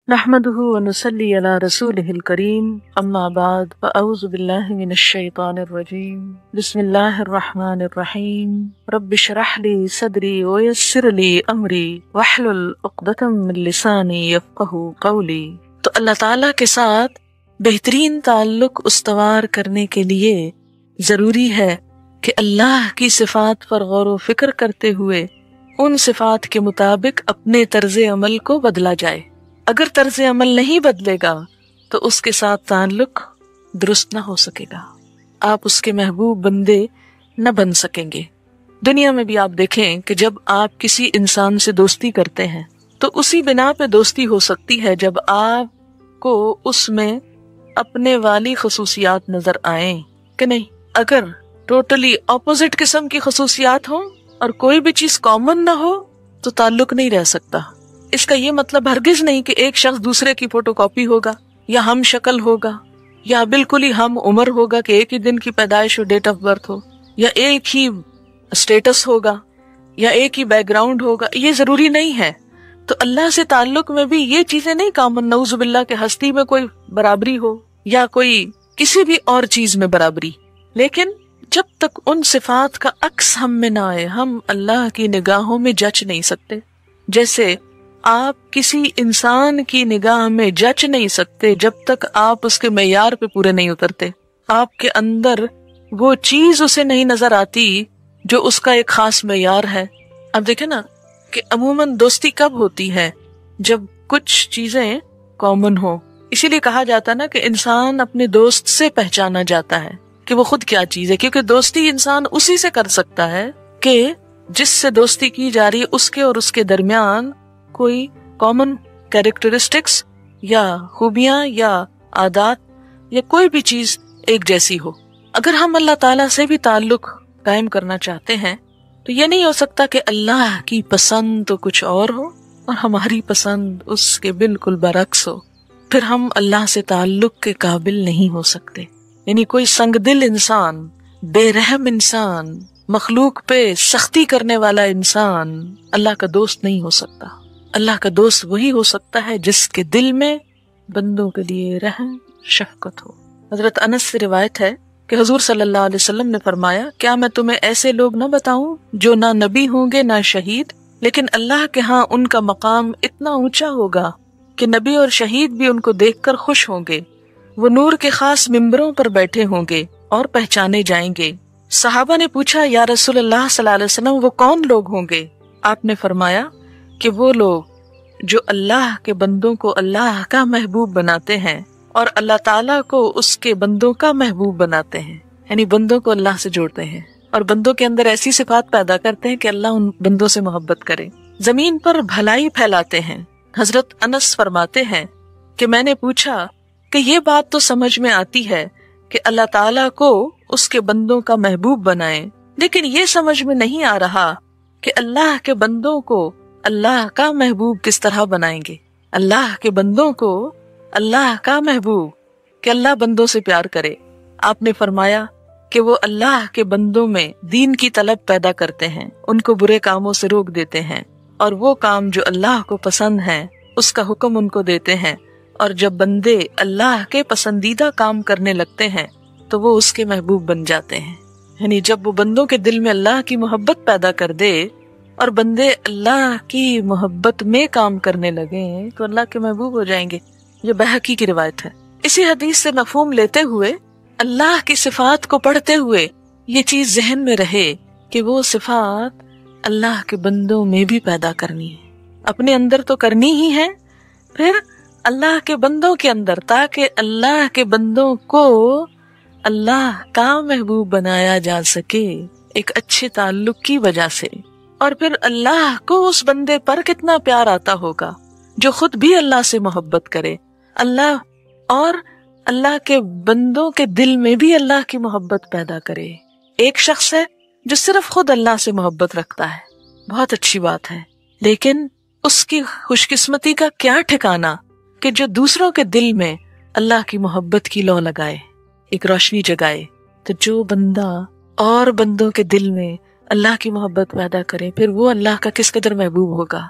نحمده ونصلي على رسوله الكريم اما بعد فاعوذ بالله من الشيطان الرجيم بسم الله الرحمن الرحيم رب اشرح لي صدري ويسر لي امري واحلل عقدة من لساني يفقهوا قولي۔ تو اللہ تعالیٰ کے ساتھ بہترین تعلق استوار کرنے کے لیے ضروری ہے کہ اللہ کی صفات پر غور و فکر کرتے ہوئے ان صفات کے مطابق اپنے طرز عمل کو بدلا جائے۔ اگر طرز عمل نہیں بدلے گا تو اس کے ساتھ تعلق درست نہ ہو سکے گا، آپ اس کے محبوب بندے نہ بن سکیں گے۔ دنیا میں بھی آپ دیکھیں کہ جب آپ کسی انسان سے دوستی کرتے ہیں تو اسی بنا پہ دوستی ہو سکتی ہے جب آپ کو اس میں اپنے والی خصوصیات نظر آئیں کہ نہیں۔ اگر ٹوٹلی اپوزٹ قسم کی خصوصیات ہوں اور کوئی بھی چیز کامن نہ ہو تو تعلق نہیں رہ سکتا۔ اس کا یہ مطلب ہرگز نہیں کہ ایک شخص دوسرے کی فوٹو کاپی ہوگا یا ہم شکل ہوگا یا بالکل ہی ہم عمر ہوگا کہ ایک ہی دن کی پیدائش ہو، ڈیٹ آف برتھ ہو، یا ایک ہی اسٹیٹس ہوگا یا ایک ہی بیک گراؤنڈ ہوگا۔ یہ ضروری نہیں ہے۔ تو اللہ سے تعلق میں بھی یہ چیزیں نہیں کامن، نعوذ باللہ کہ ہستی میں کوئی برابری ہو یا کوئی کسی بھی اور چیز میں برابری، لیکن جب تک ان صفات کا عکس ہم میں نہ آئے ہم اللہ کی نگاہوں میں جچ نہیں سکتے۔ جیسے آپ کسی انسان کی نگاہ میں جچ نہیں سکتے جب تک آپ اس کے معیار پہ پورے نہیں اترتے۔ آپ کے اندر وہ چیز اسے نہیں نظر آتی جو اس کا ایک خاص معیار ہے۔ اب دیکھیں نا کہ عموماً دوستی کب ہوتی ہے؟ جب کچھ چیزیں کامن ہو۔ اسی لیے کہا جاتا نا کہ انسان اپنے دوست سے پہچانا جاتا ہے کہ وہ خود کیا چیز ہے، کیونکہ دوستی انسان اسی سے کر سکتا ہے کہ جس سے دوستی کی جا رہی ہے اس کے اور اس کے درمیان کوئی کامن کیریکٹرسٹکس یا خوبیاں یا عادات یا کوئی بھی چیز ایک جیسی ہو۔ اگر ہم اللہ تعالیٰ سے بھی تعلق قائم کرنا چاہتے ہیں تو یہ نہیں ہو سکتا کہ اللہ کی پسند تو کچھ اور ہو اور ہماری پسند اس کے بالکل برعکس ہو، پھر ہم اللہ سے تعلق کے قابل نہیں ہو سکتے۔ یعنی کوئی سنگ دل انسان، بے رحم انسان، مخلوق پہ سختی کرنے والا انسان اللہ کا دوست نہیں ہو سکتا۔ اللہ کا دوست وہی ہو سکتا ہے جس کے دل میں بندوں کے لیے رحم شفقت ہو۔ حضرت انس سے روایت ہے کہ حضور صلی اللہ علیہ وسلم نے فرمایا، کیا میں تمہیں ایسے لوگ نہ بتاؤں جو نہ نبی ہوں گے نہ شہید، لیکن اللہ کے ہاں ان کا مقام اتنا اونچا ہوگا کہ نبی اور شہید بھی ان کو دیکھ کر خوش ہوں گے۔ وہ نور کے خاص ممبروں پر بیٹھے ہوں گے اور پہچانے جائیں گے۔ صحابہ نے پوچھا، یا رسول اللہ صلی اللہ علیہ وسلم وہ کون لوگ ہوں گے؟ آپ نے فرمایا کہ وہ لوگ جو اللہ کے بندوں کو اللہ کا محبوب بناتے ہیں اور اللہ تعالیٰ کو اس کے بندوں کا محبوب بناتے ہیں، یعنی بندوں کو اللہ سے جوڑتے ہیں اور بندوں کے اندر ایسی صفات پیدا کرتے ہیں کہ اللہ ان بندوں سے محبت کرے، زمین پر بھلائی پھیلاتے ہیں۔ حضرت انس فرماتے ہیں کہ میں نے پوچھا کہ یہ بات تو سمجھ میں آتی ہے کہ اللہ تعالیٰ کو اس کے بندوں کا محبوب بنائیں، لیکن یہ سمجھ میں نہیں آ رہا کہ اللہ کے بندوں کو اللہ کا محبوب کس طرح بنائیں گے۔ اللہ کے بندوں کو اللہ کا محبوب، کہ اللہ بندوں سے پیار کرے۔ آپ نے فرمایا کہ وہ اللہ کے بندوں میں دین کی طلب پیدا کرتے ہیں، ان کو برے کاموں سے روک دیتے ہیں، اور وہ کام جو اللہ کو پسند ہیں اس کا حکم ان کو دیتے ہیں، اور جب بندے اللہ کے پسندیدہ کام کرنے لگتے ہیں تو وہ اس کے محبوب بن جاتے ہیں۔ یعنی جب وہ بندوں کے دل میں اللہ کی محبت پیدا کر دے اور بندے اللہ کی محبت میں کام کرنے لگے تو اللہ کے محبوب ہو جائیں گے۔ یہ بہقی کی روایت ہے۔ اسی حدیث سے مفہوم لیتے ہوئے اللہ کی صفات کو پڑھتے ہوئے یہ چیز ذہن میں رہے کہ وہ صفات اللہ کے بندوں میں بھی پیدا کرنی ہے، اپنے اندر تو کرنی ہی ہے، پھر اللہ کے بندوں کے اندر، تاکہ اللہ کے بندوں کو اللہ کا محبوب بنایا جا سکے ایک اچھے تعلق کی وجہ سے۔ اور پھر اللہ کو اس بندے پر کتنا پیار آتا ہوگا جو خود بھی اللہ سے محبت کرے، اللہ اور اللہ کے بندوں کے دل میں بھی اللہ کی محبت پیدا کرے۔ ایک شخص ہے جو صرف خود اللہ سے محبت رکھتا ہے، بہت اچھی بات ہے، لیکن اس کی خوش قسمتی کا کیا ٹھکانہ کہ جو دوسروں کے دل میں اللہ کی محبت کی لو لگائے، ایک روشنی جگائے۔ تو جو بندہ اور بندوں کے دل میں اللہ کی محبت پیدا کرے، پھر وہ اللہ کا کس قدر محبوب ہوگا۔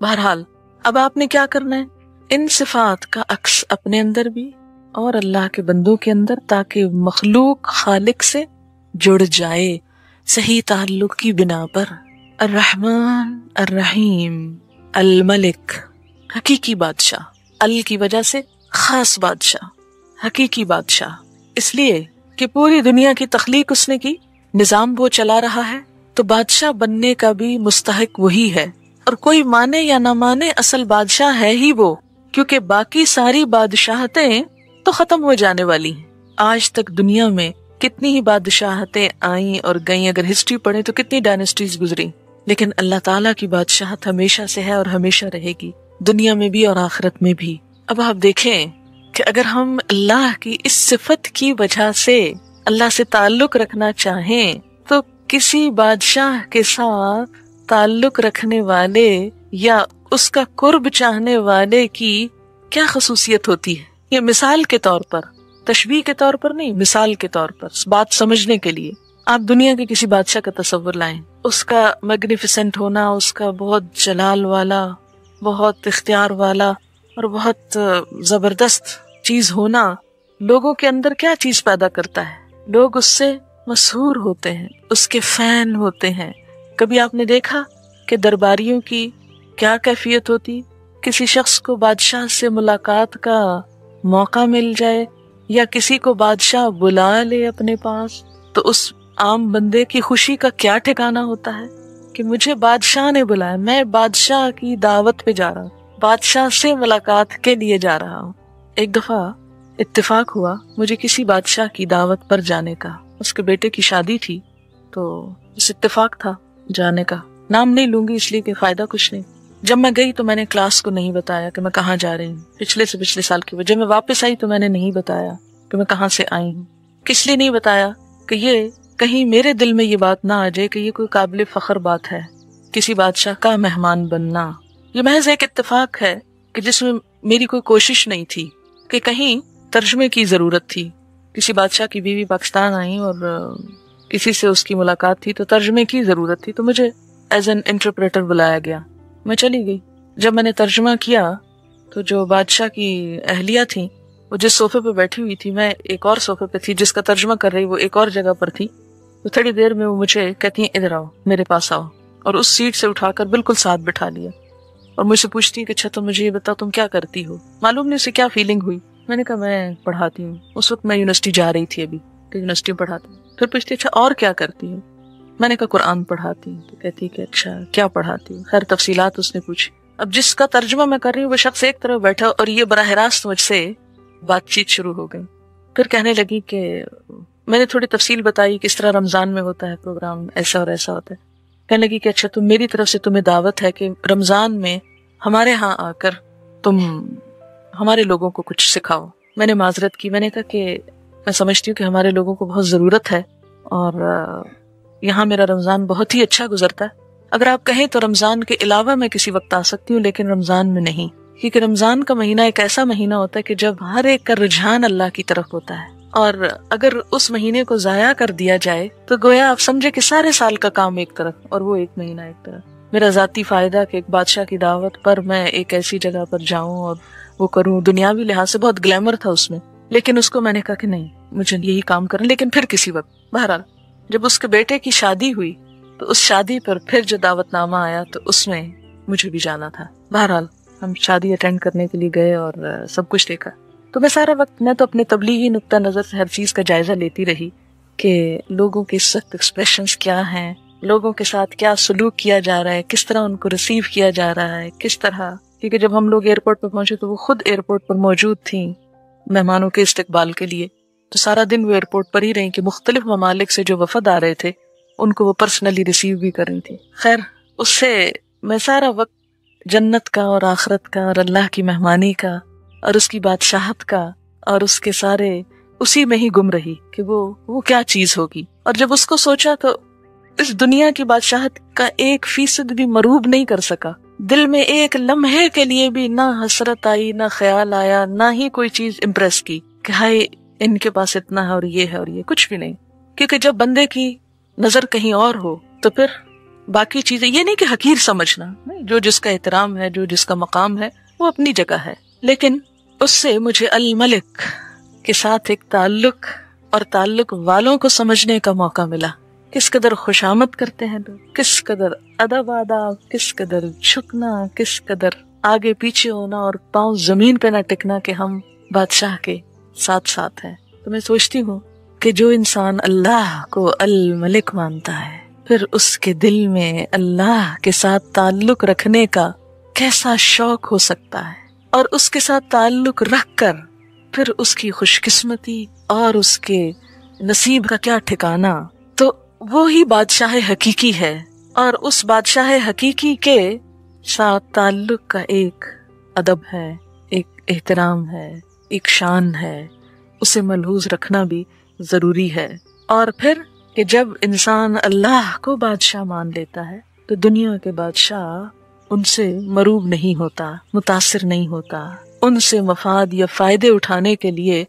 بہرحال اب آپ نے کیا کرنا ہے؟ ان صفات کا عکس اپنے اندر بھی اور اللہ کے بندوں کے اندر، تاکہ مخلوق خالق سے جڑ جائے صحیح تعلق کی بنا پر۔ الرحمن الرحیم، الملک حقیقی بادشاہ، ال کی وجہ سے خاص بادشاہ، حقیقی بادشاہ، اس لیے کہ پوری دنیا کی تخلیق اس نے کی، نظام وہ چلا رہا ہے، تو بادشاہ بننے کا بھی مستحق وہی ہے، اور کوئی مانے یا نہ مانے اصل بادشاہ ہے ہی وہ، کیونکہ باقی ساری بادشاہتیں تو ختم ہو جانے والی ہیں۔ آج تک دنیا میں کتنی ہی بادشاہتیں آئیں اور گئیں، اگر ہسٹری پڑھیں تو کتنی ڈائنسٹیز گزری، لیکن اللہ تعالیٰ کی بادشاہت ہمیشہ سے ہے اور ہمیشہ رہے گی، دنیا میں بھی اور آخرت میں بھی۔ اب آپ دیکھیں کہ اگر ہم اللہ کی اس صفت کی وجہ سے اللہ سے تعلق رکھنا چاہیں تو کسی بادشاہ کے ساتھ تعلق رکھنے والے یا اس کا قرب چاہنے والے کی کیا خصوصیت ہوتی ہے؟ یہ مثال کے طور پر، تشبیہ کے طور پر نہیں، مثال کے طور پر بات سمجھنے کے لیے آپ دنیا کے کسی بادشاہ کا تصور لائیں، اس کا میگنیفیسنٹ ہونا، اس کا بہت جلال والا، بہت اختیار والا اور بہت زبردست چیز ہونا لوگوں کے اندر کیا چیز پیدا کرتا ہے؟ لوگ اس سے مسحور ہوتے ہیں، اس کے فین ہوتے ہیں۔ کبھی آپ نے دیکھا کہ درباریوں کی کیا کیفیت ہوتی؟ کسی شخص کو بادشاہ سے ملاقات کا موقع مل جائے یا کسی کو بادشاہ بلا لے اپنے پاس تو اس عام بندے کی خوشی کا کیا ٹھکانہ ہوتا ہے کہ مجھے بادشاہ نے بلایا، میں بادشاہ کی دعوت پہ جا رہا ہوں، بادشاہ سے ملاقات کے لیے جا رہا ہوں۔ ایک دفعہ اتفاق ہوا مجھے کسی بادشاہ کی دعوت پر جانے کا، اس کے بیٹے کی شادی تھی، تو اس اتفاق تھا جانے کا، نام نہیں لوں گی اس لیے کہ فائدہ کچھ نہیں۔ جب میں گئی تو میں نے کلاس کو نہیں بتایا کہ میں کہاں جا رہی ہوں، پچھلے سال کی وجہ میں واپس آئی تو میں نے نہیں بتایا کہ میں کہاں سے آئی ہوں۔ کس لیے نہیں بتایا کہ یہ کہیں میرے دل میں یہ بات نہ آ جائے کہ یہ کوئی قابل فخر بات ہے، کسی بادشاہ کا مہمان بننا۔ یہ محض ایک اتفاق ہے کہ جس میں میری کوئی کوشش نہیں تھی، کہ کہیں ترجمے کی ضرورت تھی، کسی بادشاہ کی بیوی پاکستان آئی اور کسی سے اس کی ملاقات تھی تو ترجمے کی ضرورت تھی، تو مجھے ایز این انٹرپریٹر بلایا گیا، میں چلی گئی۔ جب میں نے ترجمہ کیا تو جو بادشاہ کی اہلیہ تھیں وہ جس صوفے پہ بیٹھی ہوئی تھی، میں ایک اور صوفے پہ تھی، جس کا ترجمہ کر رہی وہ ایک اور جگہ پر تھی، تو تھوڑی دیر میں وہ مجھے کہتی ہیں ادھر آؤ، میرے پاس آؤ، اور اس سیٹ سے اٹھا کر بالکل ساتھ بٹھا لیا اور مجھ سے پوچھتی ہیں کہ اچھا تم مجھے یہ بتاؤ تم کیا کرتی ہو؟ معلوم نہیں اسے کیا فیلنگ ہوئی۔ میں نے کہا میں پڑھاتی ہوں، اس وقت میں یونیورسٹی جا رہی تھی، ابھی کہ یونیورسٹی میں پڑھاتی ہوں۔ پھر پوچھتی اچھا اور کیا کرتی ہوں؟ میں نے کہا قرآن پڑھاتی ہوں۔ تو کہتی کہ اچھا کیا پڑھاتی ہوں؟ خیر تفصیلات اس نے پوچھی۔ اب جس کا ترجمہ میں کر رہی ہوں وہ شخص ایک طرف بیٹھا اور یہ براہ راست مجھ سے بات چیت شروع ہو گئی۔ پھر کہنے لگی کہ میں نے تھوڑی تفصیل بتائی کس طرح رمضان میں ہوتا ہے پروگرام، ایسا اور ایسا ہوتا ہے۔ کہنے لگی کہ اچھا تم میری طرف سے تمہیں دعوت ہے کہ رمضان میں ہمارے ہاں آ کر تم ہمارے لوگوں کو کچھ سکھاؤ۔ میں نے معذرت کی، میں نے کہا کہ میں سمجھتی ہوں کہ ہمارے لوگوں کو بہت ضرورت ہے اور یہاں میرا رمضان بہت ہی اچھا گزرتا ہے، اگر آپ کہیں تو رمضان کے علاوہ میں کسی وقت آ سکتی ہوں لیکن رمضان میں نہیں، کیونکہ رمضان کا مہینہ ایک ایسا مہینہ ہوتا ہے کہ جب ہر ایک کا رجحان اللہ کی طرف ہوتا ہے، اور اگر اس مہینے کو ضائع کر دیا جائے تو گویا آپ سمجھے کہ سارے سال کا کام ایک طرف اور وہ ایک مہینہ ایک طرف۔ میرا ذاتی فائدہ کہ ایک بادشاہ کی دعوت پر میں ایک ایسی جگہ پر جاؤں اور وہ کروں، دنیاوی لحاظ سے بہت گلیمر تھا اس میں، لیکن اس کو میں نے کہا کہ نہیں مجھے یہی کام کرنا، لیکن پھر کسی وقت۔ بہرحال جب اس کے بیٹے کی شادی ہوئی تو اس شادی پر پھر جو دعوت نامہ آیا تو اس میں مجھے بھی جانا تھا۔ بہرحال ہم شادی اٹینڈ کرنے کے لیے گئے اور سب کچھ دیکھا، تو میں سارا وقت میں تو اپنے تبلیغی نقطہ نظر سے ہر چیز کا جائزہ لیتی رہی کہ لوگوں کے سخت ایکسپریشنز کیا ہیں، لوگوں کے ساتھ کیا سلوک کیا جا رہا ہے، کس طرح ان کو ریسیو کیا جا رہا ہے، کس طرح، کیونکہ جب ہم لوگ ایئرپورٹ پہ پہنچے تو وہ خود ایئرپورٹ پر موجود تھیں مہمانوں کے استقبال کے لیے، تو سارا دن وہ ایئرپورٹ پر ہی رہیں کہ مختلف ممالک سے جو وفد آ رہے تھے ان کو وہ پرسنلی ریسیو بھی کر رہی تھی۔ خیر اس سے میں سارا وقت جنت کا اور آخرت کا اور اللہ کی مہمانی کا اور اس کی بادشاہت کا اور اس کے سارے اسی میں ہی گم رہی کہ وہ کیا چیز ہوگی، اور جب اس کو سوچا تو اس دنیا کی بادشاہت کا 1% بھی مروب نہیں کر سکا، دل میں ایک لمحے کے لیے بھی نہ حسرت آئی، نہ خیال آیا، نہ ہی کوئی چیز امپریس کی کہ ہائے ان کے پاس اتنا ہے اور یہ ہے اور یہ، کچھ بھی نہیں۔ کیونکہ جب بندے کی نظر کہیں اور ہو تو پھر باقی چیزیں، یہ نہیں کہ حقیر سمجھنا، جو جس کا احترام ہے، جو جس کا مقام ہے وہ اپنی جگہ ہے، لیکن اس سے مجھے الملک کے ساتھ ایک تعلق اور تعلق والوں کو سمجھنے کا موقع ملا. کس قدر خوشامد کرتے ہیں لوگ، کس قدر ادب آداب، کس قدر جھکنا، کس قدر آگے پیچھے ہونا اور پاؤں زمین پہ نہ ٹکنا کہ ہم بادشاہ کے ساتھ ساتھ ہیں. تو میں سوچتی ہوں کہ جو انسان اللہ کو الملک مانتا ہے، پھر اس کے دل میں اللہ کے ساتھ تعلق رکھنے کا کیسا شوق ہو سکتا ہے، اور اس کے ساتھ تعلق رکھ کر پھر اس کی خوش قسمتی اور اس کے نصیب کا کیا ٹھکانہ. تو وہی بادشاہ حقیقی ہے، اور اس بادشاہ حقیقی کے ساتھ تعلق کا ایک ادب ہے، ایک احترام ہے، ایک شان ہے، اسے ملحوظ رکھنا بھی ضروری ہے. اور پھر کہ جب انسان اللہ کو بادشاہ مان لیتا ہے تو دنیا کے بادشاہ ان سے مروب نہیں ہوتا، متاثر نہیں ہوتا، ان سے مفاد یا فائدے اٹھانے کے لیے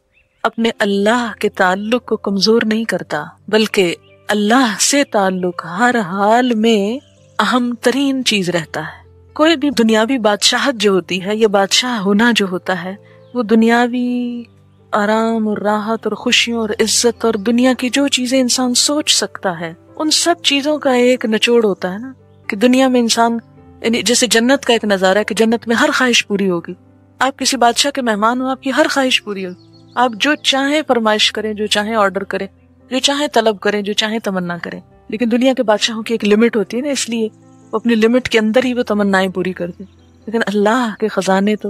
اپنے اللہ کے تعلق کو کمزور نہیں کرتا، بلکہ اللہ سے تعلق ہر حال میں اہم ترین چیز رہتا ہے. کوئی بھی دنیاوی بادشاہت جو ہوتی ہے یا بادشاہ ہونا جو ہوتا ہے، وہ دنیاوی آرام اور راحت اور خوشیوں اور عزت اور دنیا کی جو چیزیں انسان سوچ سکتا ہے، ان سب چیزوں کا ایک نچوڑ ہوتا ہے نا. کہ دنیا میں انسان، یعنی جیسے جنت کا ایک نظارہ ہے کہ جنت میں ہر خواہش پوری ہوگی. آپ کسی بادشاہ کے مہمان ہو، آپ کی ہر خواہش پوری ہوگی، آپ جو چاہیں فرمائش کریں، جو چاہیں آرڈر کریں، جو چاہیں طلب کریں، جو چاہیں تمنا کریں. لیکن دنیا کے بادشاہوں کی ایک لمٹ ہوتی ہے نا، اس لیے وہ اپنی لمٹ کے اندر ہی وہ تمنائیں پوری کرتے. لیکن اللہ کے خزانے تو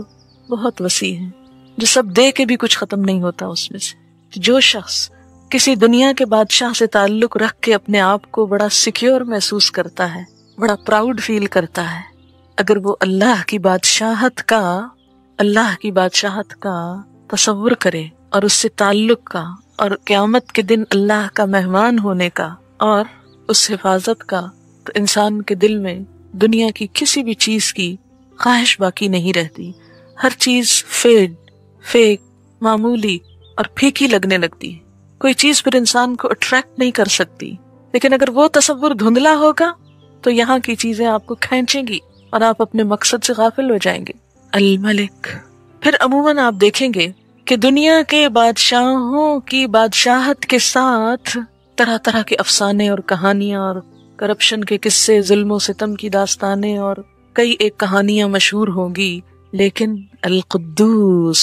بہت وسیع ہیں، جو سب دے کے بھی کچھ ختم نہیں ہوتا اس میں سے. جو شخص کسی دنیا کے بادشاہ سے تعلق رکھ کے اپنے آپ کو بڑا سیکیور محسوس کرتا ہے، بڑا پراؤڈ فیل کرتا ہے، اگر وہ اللہ کی بادشاہت کا تصور کرے اور اس سے تعلق کا اور قیامت کے دن اللہ کا مہمان ہونے کا اور اس حفاظت کا، تو انسان کے دل میں دنیا کی کسی بھی چیز کی خواہش باقی نہیں رہتی. ہر چیز فیک، معمولی اور پھیکی لگنے لگتی ہے. کوئی چیز پھر انسان کو اٹریکٹ نہیں کر سکتی. لیکن اگر وہ تصور دھندلا ہوگا تو یہاں کی چیزیں آپ کو کھینچیں گی اور آپ اپنے مقصد سے غافل ہو جائیں گے. الملک. پھر عموماً آپ دیکھیں گے کہ دنیا کے بادشاہوں کی بادشاہت کے ساتھ طرح طرح کے افسانے اور کہانیاں اور کرپشن کے قصے، ظلم و ستم کی داستانیں اور کئی ایک کہانیاں مشہور ہوں گی. لیکن القدوس،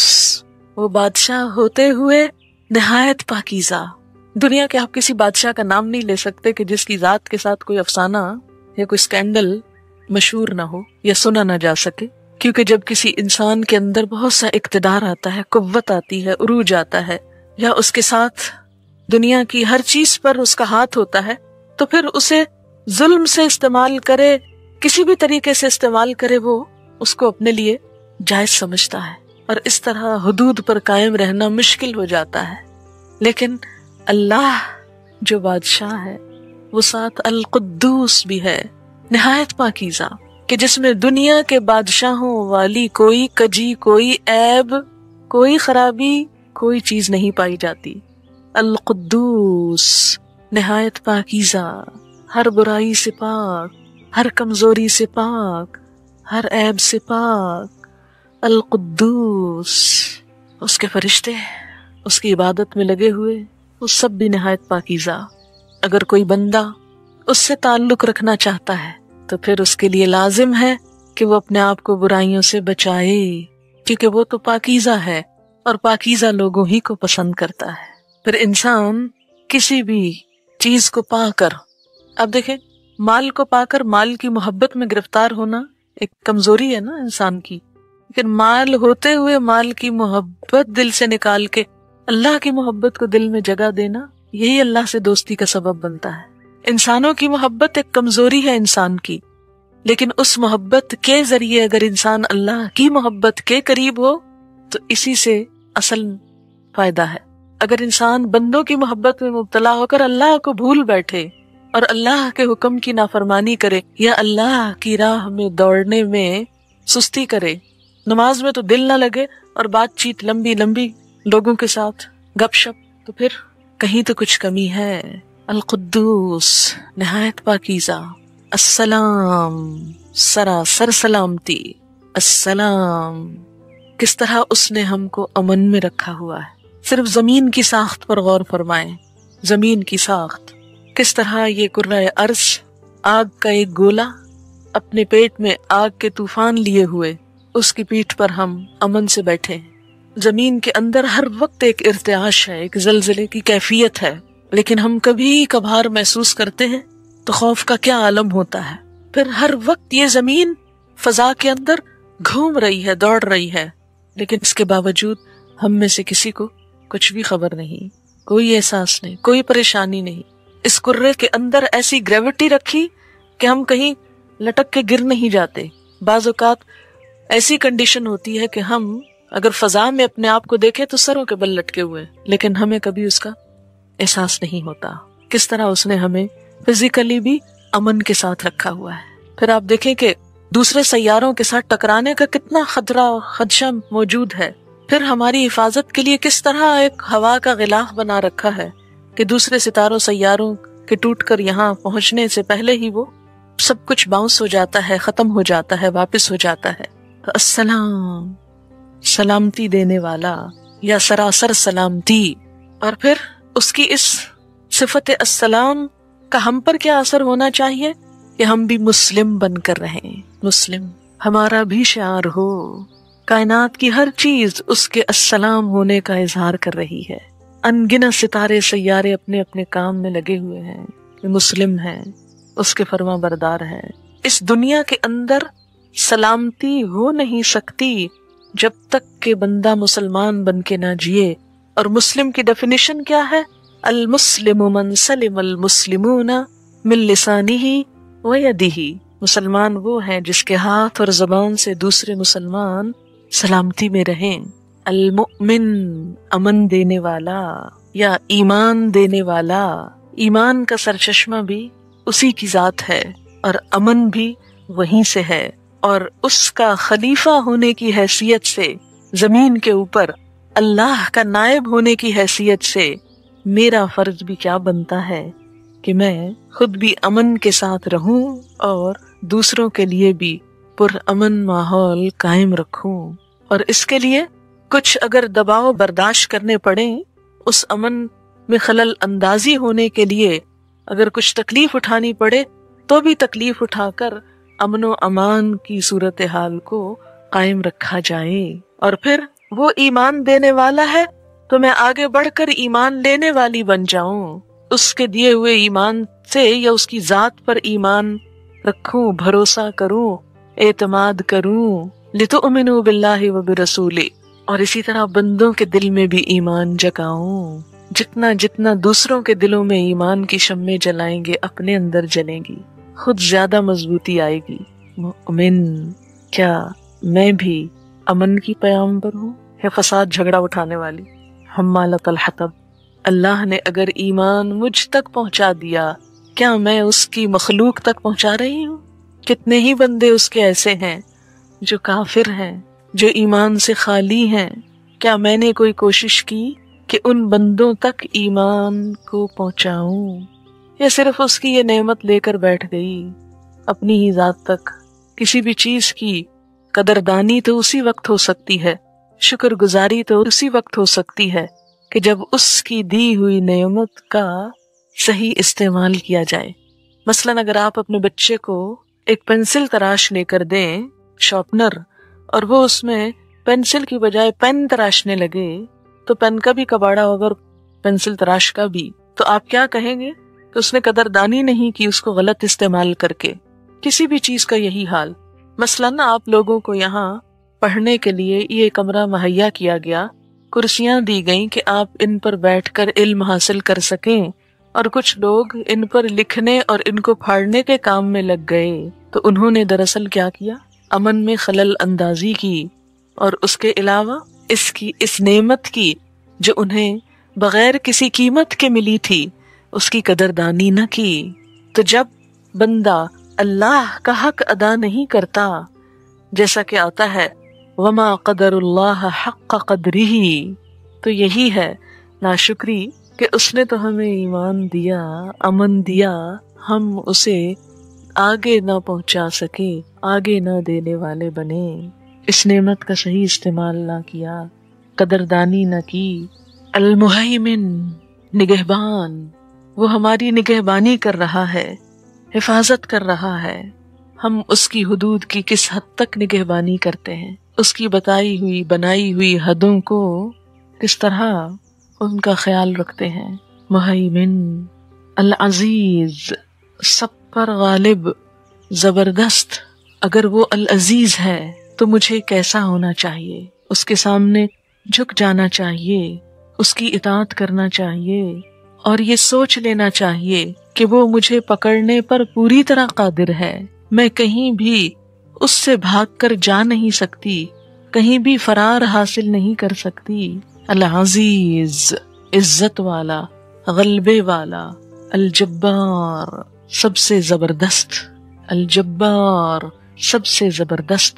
وہ بادشاہ ہوتے ہوئے نہایت پاکیزہ. دنیا کے آپ کسی بادشاہ کا نام نہیں لے سکتے کہ جس کی ذات کے ساتھ کوئی افسانہ یا کوئی اسکینڈل مشہور نہ ہو یا سنا نہ جا سکے. کیونکہ جب کسی انسان کے اندر بہت سا اقتدار آتا ہے، قوت آتی ہے، عروج آتا ہے، یا اس کے ساتھ دنیا کی ہر چیز پر اس کا ہاتھ ہوتا ہے، تو پھر اسے ظلم سے استعمال کرے، کسی بھی طریقے سے استعمال کرے، وہ اس کو اپنے لیے جائز سمجھتا ہے، اور اس طرح حدود پر قائم رہنا مشکل ہو جاتا ہے. لیکن اللہ جو بادشاہ ہے وہ ساتھ القدوس بھی ہے، نہایت پاکیزہ، کہ جس میں دنیا کے بادشاہوں والی کوئی کجی، کوئی عیب، کوئی خرابی، کوئی چیز نہیں پائی جاتی. القدوس، نہایت پاکیزہ، ہر برائی سے پاک، ہر کمزوری سے پاک، ہر عیب سے پاک. القدوس. اس کے فرشتے اس کی عبادت میں لگے ہوئے، وہ سب بھی نہایت پاکیزہ. اگر کوئی بندہ اس سے تعلق رکھنا چاہتا ہے تو پھر اس کے لیے لازم ہے کہ وہ اپنے آپ کو برائیوں سے بچائے، کیونکہ وہ تو پاکیزہ ہے اور پاکیزہ لوگوں ہی کو پسند کرتا ہے. پھر انسان کسی بھی چیز کو پا کر، اب دیکھیں، مال کو پا کر مال کی محبت میں گرفتار ہونا ایک کمزوری ہے نا انسان کی. لیکن مال ہوتے ہوئے مال کی محبت دل سے نکال کے اللہ کی محبت کو دل میں جگہ دینا، یہی اللہ سے دوستی کا سبب بنتا ہے. انسانوں کی محبت ایک کمزوری ہے انسان کی، لیکن اس محبت کے ذریعے اگر انسان اللہ کی محبت کے قریب ہو تو اسی سے اصل فائدہ ہے. اگر انسان بندوں کی محبت میں مبتلا ہو کر اللہ کو بھول بیٹھے اور اللہ کے حکم کی نافرمانی کرے یا اللہ کی راہ میں دوڑنے میں سستی کرے، نماز میں تو دل نہ لگے اور بات چیت لمبی لمبی لوگوں کے ساتھ گپ شپ، تو پھر کہیں تو کچھ کمی ہے. القدوس، نہایت پاکیزہ. السلام، سراسر سلامتی. السلام، کس طرح اس نے ہم کو امن میں رکھا ہوا ہے۔ صرف زمین کی ساخت پر غور فرمائیں، زمین کی ساخت، کس طرح یہ کرۂ ارض آگ کا ایک گولا اپنے پیٹ میں آگ کے طوفان لیے ہوئے، اس کی پیٹھ پر ہم امن سے بیٹھے ہیں۔ زمین کے اندر ہر وقت ایک ارتعاش ہے، ایک زلزلے کی کیفیت ہے، لیکن ہم کبھی کبھار محسوس کرتے ہیں تو خوف کا کیا عالم ہوتا ہے۔ پھر ہر وقت یہ زمین فضا کے اندر گھوم رہی ہے، دوڑ رہی ہے، لیکن اس کے باوجود ہم میں سے کسی کو کچھ بھی خبر نہیں، کوئی احساس نہیں، کوئی پریشانی نہیں۔ اس کرے کے اندر ایسی گریوٹی رکھی کہ ہم کہیں لٹک کے گر نہیں جاتے۔ بعض اوقات ایسی کنڈیشن ہوتی ہے کہ ہم اگر فضا میں اپنے آپ کو دیکھیں تو سروں کے بل لٹکے ہوئے، لیکن ہمیں کبھی اس کا احساس نہیں ہوتا۔ کس طرح اس نے ہمیں فزیکلی بھی امن کے ساتھ رکھا ہوا ہے۔ پھر آپ دیکھیں کہ دوسرے سیاروں کے ساتھ ٹکرانے کا کتنا خدشہ موجود ہے، پھر ہماری حفاظت کے لیے کس طرح ایک ہوا کا غلاف بنا رکھا ہے کہ دوسرے ستاروں سیاروں کے ٹوٹ کر یہاں پہنچنے سے پہلے ہی وہ سب کچھ باؤنس ہو جاتا ہے، ختم ہو جاتا ہے، واپس ہو جاتا ہے۔ تو السلام، سلامتی دینے والا یا سراسر سلامتی۔ اور پھر اس کی اس صفت السلام کا ہم پر کیا اثر ہونا چاہیے کہ ہم بھی مسلم بن کر رہیں، مسلم ہمارا بھی شعار ہو۔ کائنات کی ہر چیز اس کے السلام ہونے کا اظہار کر رہی ہے۔ ان گنت ستارے سیارے اپنے اپنے کام میں لگے ہوئے ہیں کہ مسلم ہیں، اس کے فرما بردار ہیں۔ اس دنیا کے اندر سلامتی ہو نہیں سکتی جب تک کہ بندہ مسلمان بن کے نہ جیے۔ اور مسلم کی ڈیفینیشن کیا ہے؟ المسلم من سلم المسلمون من لسانہ و یدہ۔ مسلمان وہ ہیں جس کے ہاتھ اور زبان سے دوسرے مسلمان سلامتی میں رہیں۔ المؤمن امن دینے والا یا ایمان دینے والا، ایمان کا سرچشمہ بھی اسی کی ذات ہے اور امن بھی وہیں سے ہے، اور اس کا خلیفہ ہونے کی حیثیت سے زمین کے اوپر اللہ کا نائب ہونے کی حیثیت سے میرا فرض بھی کیا بنتا ہے کہ میں خود بھی امن کے ساتھ رہوں اور دوسروں کے لیے بھی پرامن ماحول قائم رکھوں۔ اور اس کے لیے کچھ اگر دباؤ برداشت کرنے پڑیں، اس امن میں خلل اندازی ہونے کے لیے اگر کچھ تکلیف اٹھانی پڑے تو بھی تکلیف اٹھا کر امن و امان کی صورتحال کو قائم رکھا جائے۔ اور پھر وہ ایمان دینے والا ہے تو میں آگے بڑھ کر ایمان لینے والی بن جاؤں، اس کے دیے ہوئے ایمان سے یا اس کی ذات پر ایمان رکھوں، بھروسہ کروں، اعتماد کروں۔ لتؤمنوا باللہ وبرسولہ، اور اسی طرح بندوں کے دل میں بھی ایمان جگاؤں۔ جتنا جتنا دوسروں کے دلوں میں ایمان کی شمعیں جلائیں گے اپنے اندر جلیں گی، خود زیادہ مضبوطی آئے گی۔ مؤمن، کیا میں بھی امن کی پیغامبر ہوں یا فساد جھگڑا اٹھانے والی؟ حمالۃ الحطب۔ اللہ نے اگر ایمان مجھ تک پہنچا دیا، کیا میں اس کی مخلوق تک پہنچا رہی ہوں؟ کتنے ہی بندے اس کے ایسے ہیں جو کافر ہیں، جو ایمان سے خالی ہیں۔ کیا میں نے کوئی کوشش کی کہ ان بندوں تک ایمان کو پہنچاؤں، یا صرف اس کی یہ نعمت لے کر بیٹھ گئی اپنی ہی ذات تک؟ کسی بھی چیز کی قدردانی تو اسی وقت ہو سکتی ہے، شکر گزاری تو اسی وقت ہو سکتی ہے کہ جب اس کی دی ہوئی نعمت کا صحیح استعمال کیا جائے۔ مثلاً اگر آپ اپنے بچے کو ایک پینسل تراش لے کر دیں، شارپنر، اور وہ اس میں پینسل کی بجائے پین تراشنے لگے تو پین کا بھی کباڑا ہوگا اور پینسل تراش کا بھی، تو آپ کیا کہیں گے کہ اس نے قدردانی نہیں کی اس کو غلط استعمال کر کے۔ کسی بھی چیز کا یہی حال۔ مثلاً آپ لوگوں کو یہاں پڑھنے کے لیے یہ کمرہ مہیا کیا گیا، کرسیاں دی گئیں کہ آپ ان پر بیٹھ کر علم حاصل کر سکیں، اور کچھ لوگ ان پر لکھنے اور ان کو پھاڑنے کے کام میں لگ گئے، تو انہوں نے دراصل کیا کیا؟ امن میں خلل اندازی کی، اور اس کے علاوہ اس نعمت کی جو انہیں بغیر کسی قیمت کے ملی تھی اس کی قدردانی نہ کی۔ تو جب بندہ اللہ کا حق ادا نہیں کرتا، جیسا کہ آتا ہے وما قدر اللہ حق قدرہ، تو یہی ہے ناشکری کہ اس نے تو ہمیں ایمان دیا، امن دیا، ہم اسے آگے نہ پہنچا سکے، آگے نہ دینے والے بنے۔ اس نعمت کا صحیح استعمال نہ کیا، قدردانی نہ کی۔ المہیمن، نگہبان، وہ ہماری نگہبانی کر رہا ہے، حفاظت کر رہا ہے۔ ہم اس کی حدود کی کس حد تک نگہبانی کرتے ہیں، اس کی بتائی ہوئی بنائی ہوئی حدوں کو کس طرح ان کا خیال رکھتے ہیں۔ مہیمن، العزیز، سب پر غالب، زبردست۔ اگر وہ العزیز ہے تو مجھے کیسا ہونا چاہیے؟ اس کے سامنے جھک جانا چاہیے، اس کی اطاعت کرنا چاہیے، اور یہ سوچ لینا چاہیے کہ وہ مجھے پکڑنے پر پوری طرح قادر ہے۔ میں کہیں بھی اس سے بھاگ کر جا نہیں سکتی، کہیں بھی فرار حاصل نہیں کر سکتی۔ العزیز، عزت والا، غلبے والا، الجبار، سب سے زبردست، الجبار، سب سے زبردست۔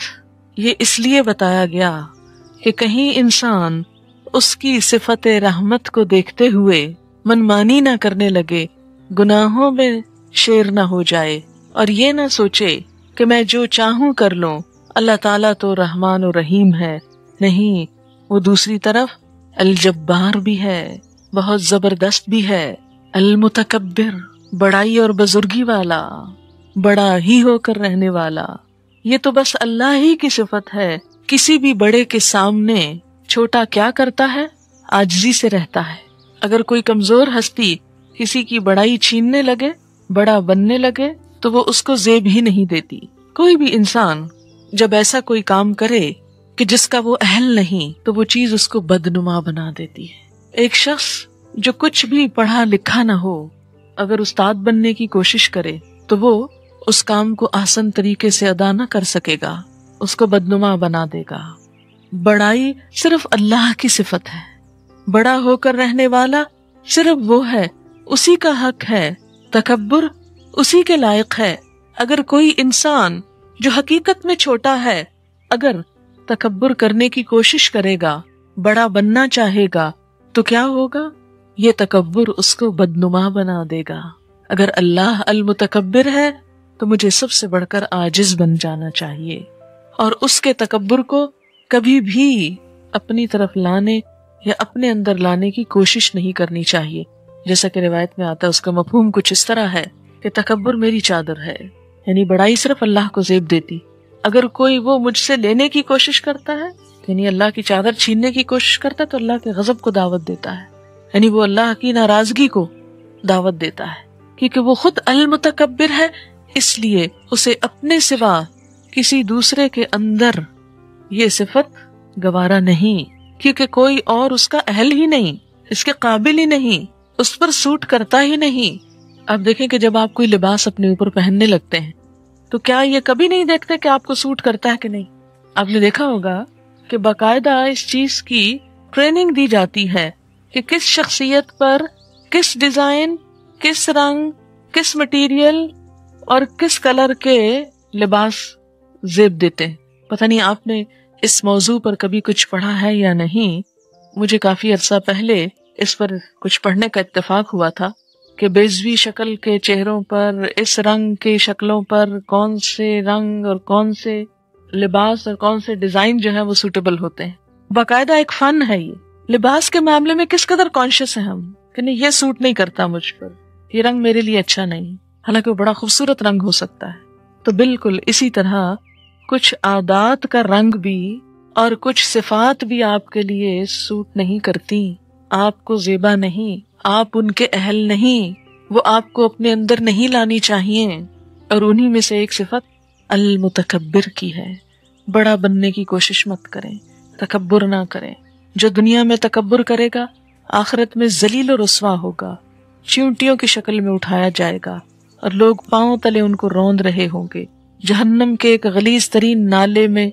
یہ اس لیے بتایا گیا کہ کہیں انسان اس کی صفت رحمت کو دیکھتے ہوئے منمانی نہ کرنے لگے، گناہوں میں شیر نہ ہو جائے، اور یہ نہ سوچے کہ میں جو چاہوں کر لوں، اللہ تعالیٰ تو رحمان و رحیم ہے۔ نہیں، وہ دوسری طرف الجبار بھی ہے، بہت زبردست بھی ہے، المتکبر، بڑائی اور بزرگی والا، بڑا ہی ہو کر رہنے والا۔ یہ تو بس اللہ ہی کی صفت ہے۔ کسی بھی بڑے کے سامنے چھوٹا کیا کرتا ہے؟ عاجزی سے رہتا ہے۔ اگر کوئی کمزور ہستی کسی کی بڑائی چھیننے لگے، بڑا بننے لگے، تو وہ اس کو زیب ہی نہیں دیتی۔ کوئی بھی انسان جب ایسا کوئی کام کرے کہ جس کا وہ اہل نہیں، تو وہ چیز اس کو بدنما بنا دیتی ہے۔ ایک شخص جو کچھ بھی پڑھا لکھا نہ ہو، اگر استاد بننے کی کوشش کرے تو وہ اس کام کو آسان طریقے سے ادا نہ کر سکے گا، اس کو بدنما بنا دے گا۔ بڑائی صرف اللہ کی صفت ہے، بڑا ہو کر رہنے والا صرف وہ ہے، اسی کا حق ہے۔ تکبر اسی کے لائق ہے۔ اگر کوئی انسان جو حقیقت میں چھوٹا ہے، اگر تکبر کرنے کی کوشش کرے گا، بڑا بننا چاہے گا، تو کیا ہوگا؟ یہ تکبر اس کو بدنما بنا دے گا۔ اگر اللہ المتکبر ہے تو مجھے سب سے بڑھ کر عاجز بن جانا چاہیے، اور اس کے تکبر کو کبھی بھی اپنی طرف لانے یا اپنے اندر لانے کی کوشش نہیں کرنی چاہیے۔ جیسا کہ روایت میں آتا ہے، اس کا مفہوم کچھ اس طرح ہے کہ تکبر میری چادر ہے، یعنی بڑائی صرف اللہ کو زیب دیتی۔ اگر کوئی وہ مجھ سے لینے کی کوشش کرتا ہے، یعنی اللہ کی چادر چھیننے کی کوشش کرتا ہے، تو اللہ کے غضب کو دعوت دیتا ہے، یعنی وہ اللہ کی ناراضگی کو دعوت دیتا ہے، کیونکہ وہ خود المتکبر ہے۔ اس لیے اسے اپنے سوا کسی دوسرے کے اندر یہ صفت گوارا نہیں، کیونکہ کوئی اور اس کا اہل ہی نہیں، اس کے قابل ہی نہیں، اس پر سوٹ کرتا ہی نہیں۔ اب دیکھیں کہ جب آپ کوئی لباس اپنے اوپر پہننے لگتے ہیں تو کیا یہ کبھی نہیں دیکھتے کہ آپ کو سوٹ کرتا ہے کہ نہیں؟ آپ نے دیکھا ہوگا کہ باقاعدہ اس چیز کی ٹریننگ دی جاتی ہے کہ کس شخصیت پر کس ڈیزائن، کس رنگ، کس مٹیریل اور کس کلر کے لباس زیب دیتے ہیں۔ پتہ نہیں آپ نے اس موضوع پر کبھی کچھ پڑھا ہے یا نہیں۔ مجھے کافی عرصہ پہلے اس پر کچھ پڑھنے کا اتفاق ہوا تھا کہ بیضوی شکل کے چہروں پر، اس رنگ کے شکلوں پر کون سے رنگ اور کون سے لباس اور کون سے ڈیزائن جو ہے وہ سوٹیبل ہوتے ہیں۔ باقاعدہ ایک فن ہے یہ۔ لباس کے معاملے میں کس قدر کانشیس ہیں ہم کہ نہیں، یہ سوٹ نہیں کرتا مجھ پر، یہ رنگ میرے لیے اچھا نہیں، حالانکہ وہ بڑا خوبصورت رنگ ہو سکتا ہے۔ تو بالکل اسی طرح کچھ عادات کا رنگ بھی اور کچھ صفات بھی آپ کے لیے سوٹ نہیں کرتی، آپ کو زیبا نہیں، آپ ان کے اہل نہیں، وہ آپ کو اپنے اندر نہیں لانی چاہیے۔ اور انہی میں سے ایک صفت المتکبر کی ہے۔ بڑا بننے کی کوشش مت کریں، تکبر نہ کریں۔ جو دنیا میں تکبر کرے گا، آخرت میں ذلیل و رسوا ہوگا، چیونٹیوں کی شکل میں اٹھایا جائے گا، اور لوگ پاؤں تلے ان کو روند رہے ہوں گے۔ جہنم کے ایک غلیظ ترین نالے میں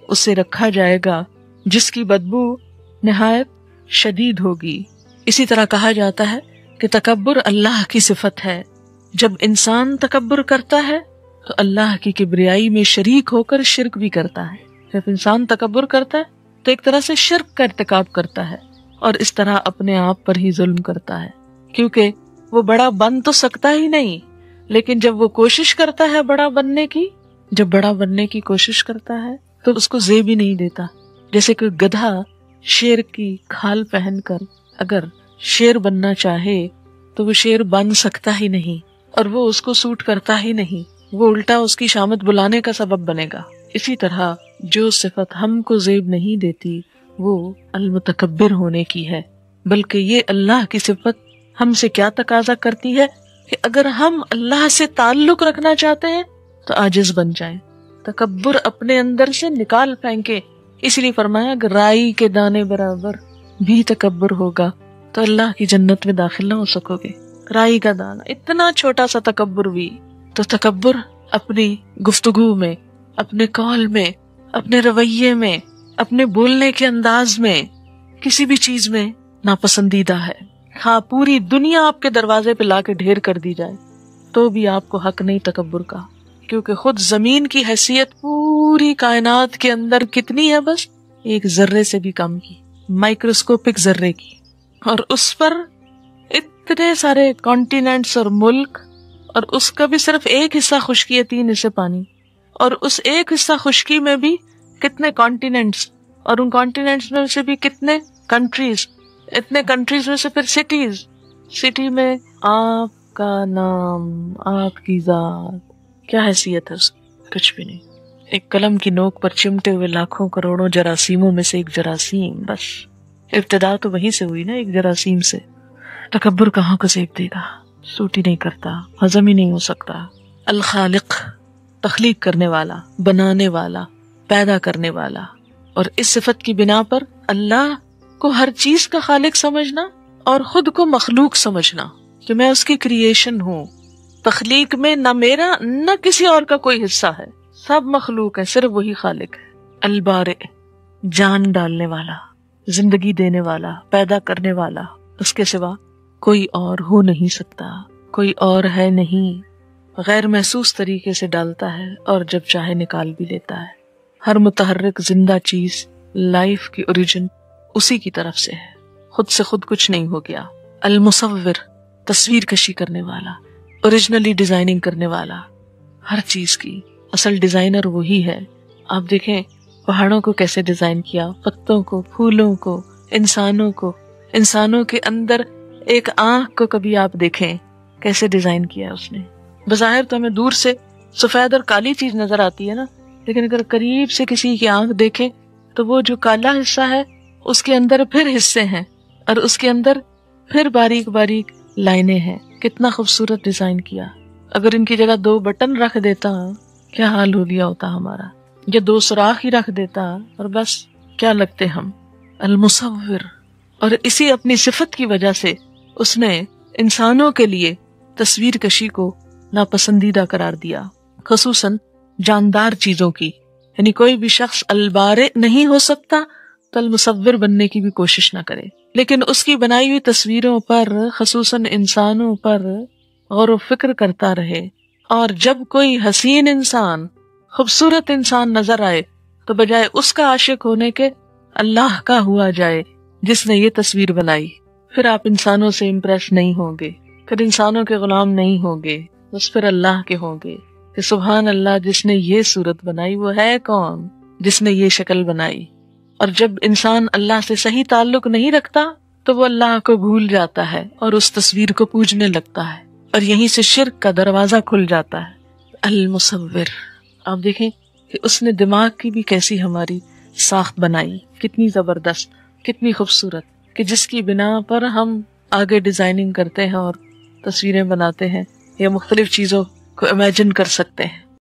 اسے رکھا جائے گا، جس کی بدبو نہایت شدید ہوگی۔ اسی طرح کہا جاتا ہے کہ تکبر اللہ کی صفت ہے۔ جب انسان تکبر کرتا ہے تو اللہ کی کبریائی میں شریک ہو کر شرک بھی کرتا ہے۔ جب انسان تکبر کرتا ہے تو ایک طرح سے شرک کا ارتکاب کرتا ہے، اور اس طرح اپنے آپ پر ہی ظلم کرتا ہے، کیونکہ وہ بڑا بن تو سکتا ہی نہیں، لیکن جب وہ کوشش کرتا ہے بڑا بننے کی، جب بڑا بننے کی کوشش کرتا ہے تو اس کو زیب ہی نہیں دیتا. جیسے کوئی گدھا شیر کی کھال پہن کر اگر شیر بننا چاہے تو وہ شیر بن سکتا ہی نہیں، اور وہ اس کو سوٹ کرتا ہی نہیں، وہ الٹا اس کی شامت بلانے کا سبب بنے گا. اسی طرح جو صفت ہم کو زیب نہیں دیتی وہ المتکبر ہونے کی ہے، بلکہ یہ اللہ کی صفت ہم سے کیا تقاضا کرتی ہے کہ اگر ہم اللہ سے تعلق رکھنا چاہتے ہیں تو عاجز بن جائیں، تکبر اپنے اندر سے نکال پھینکے. اس لیے فرمایا اگر رائی کے دانے برابر بھی تکبر ہوگا تو اللہ کی جنت میں داخل نہ ہو سکو گے. رائی کا دانہ، اتنا چھوٹا سا تکبر بھی. تو تکبر اپنی گفتگو میں، اپنے قول میں، اپنے رویے میں، اپنے بولنے کے انداز میں، کسی بھی چیز میں ناپسندیدہ ہے. ہاں پوری دنیا آپ کے دروازے پہ لا کے ڈھیر کر دی جائے تو بھی آپ کو حق نہیں تکبر کا، کیونکہ خود زمین کی حیثیت پوری کائنات کے اندر کتنی ہے؟ بس ایک ذرے سے بھی کم کی، مائکروسکوپک ذرے کی، اور اس پر اتنے سارے کانٹیننٹس اور ملک، اور اس کا بھی صرف ایک حصہ خشکی ہے، 3 حصے پانی، اور اس ایک حصہ خشکی میں بھی کتنے کانٹیننٹس، اور ان کانٹیننٹس میں سے بھی کتنے کنٹریز، اتنے کنٹریز میں سے پھر سٹیز. سٹی میں آپ کا نام، آپ کی ذات، کیا حیثیت ہے اس کی؟ کچھ بھی نہیں. ایک قلم کی نوک پر چمٹے ہوئے لاکھوں کروڑوں جراثیموں میں سے ایک جراثیم، بس ابتدا تو وہیں سے ہوئی نا، ایک جراثیم سے. تکبر کہاں کو زیب دے گا؟ سوٹ ہی نہیں کرتا، ہضم ہی نہیں ہو سکتا. الخالق، تخلیق کرنے والا، بنانے والا، پیدا کرنے والا، اور اس صفت کی بنا پر اللہ کو ہر چیز کا خالق سمجھنا اور خود کو مخلوق سمجھنا کہ میں اس کی کریشن ہوں. تخلیق میں نہ میرا نہ کسی اور کا کوئی حصہ ہے، سب مخلوق ہے، صرف وہی خالق ہے. البارئ، جان ڈالنے والا، زندگی دینے والا، پیدا کرنے والا، اس کے سوا کوئی اور ہو نہیں سکتا، کوئی اور ہے نہیں. غیر محسوس طریقے سے ڈالتا ہے اور جب چاہے نکال بھی لیتا ہے. ہر متحرک زندہ چیز، لائف کی اوریجن اسی کی طرف سے ہے، خود سے خود کچھ نہیں ہو گیا. المصور، تصویر کشی کرنے والا، اوریجنلی ڈیزائننگ کرنے والا، ہر چیز کی اصل ڈیزائنر وہی ہے. آپ دیکھیں پہاڑوں کو کیسے ڈیزائن کیا، پتوں کو، پھولوں کو، انسانوں کے اندر ایک آنکھ کو کبھی آپ دیکھیں کیسے ڈیزائن کیا اس نے. بظاہر تو ہمیں دور سے سفید اور کالی چیز نظر آتی ہے نا، لیکن اگر قریب سے کسی کی آنکھ دیکھیں تو وہ جو کالا حصہ ہے اس کے اندر پھر حصے ہیں، اور اس کے اندر پھر باریک باریک لائنیں ہیں. کتنا خوبصورت ڈیزائن کیا. اگر ان کی جگہ 2 بٹن رکھ دیتا کیا حال ہو گیا ہوتا ہمارا، یا 2 سوراخ ہی رکھ دیتا اور بس کیا لگتے ہم. المصور. اور اسی اپنی صفت کی وجہ سے اس نے انسانوں کے لیے تصویر کشی کو ناپسندیدہ قرار دیا، خصوصاً جاندار چیزوں کی. یعنی کوئی بھی شخص البارئ نہیں ہو سکتا تو المصور بننے کی بھی کوشش نہ کرے، لیکن اس کی بنائی ہوئی تصویروں پر، خصوصاً انسانوں پر غور و فکر کرتا رہے. اور جب کوئی حسین انسان، خوبصورت انسان نظر آئے تو بجائے اس کا عاشق ہونے کے اللہ کا ہوا جائے جس نے یہ تصویر بنائی. پھر آپ انسانوں سے امپریس نہیں ہوں گے، پھر انسانوں کے غلام نہیں ہوں گے، بس پھر اللہ کے ہوں گے کہ سبحان اللہ، جس نے یہ صورت بنائی وہ ہے کون، جس نے یہ شکل بنائی. اور جب انسان اللہ سے صحیح تعلق نہیں رکھتا تو وہ اللہ کو بھول جاتا ہے اور اس تصویر کو پوجنے لگتا ہے، اور یہیں سے شرک کا دروازہ کھل جاتا ہے. المصور. آپ دیکھیں کہ اس نے دماغ کی بھی کیسی ہماری ساخت بنائی، کتنی زبردست، کتنی خوبصورت، کہ جس کی بنا پر ہم آگے ڈیزائننگ کرتے ہیں اور تصویریں بناتے ہیں یا مختلف چیزوں کو امیجن کر سکتے ہیں.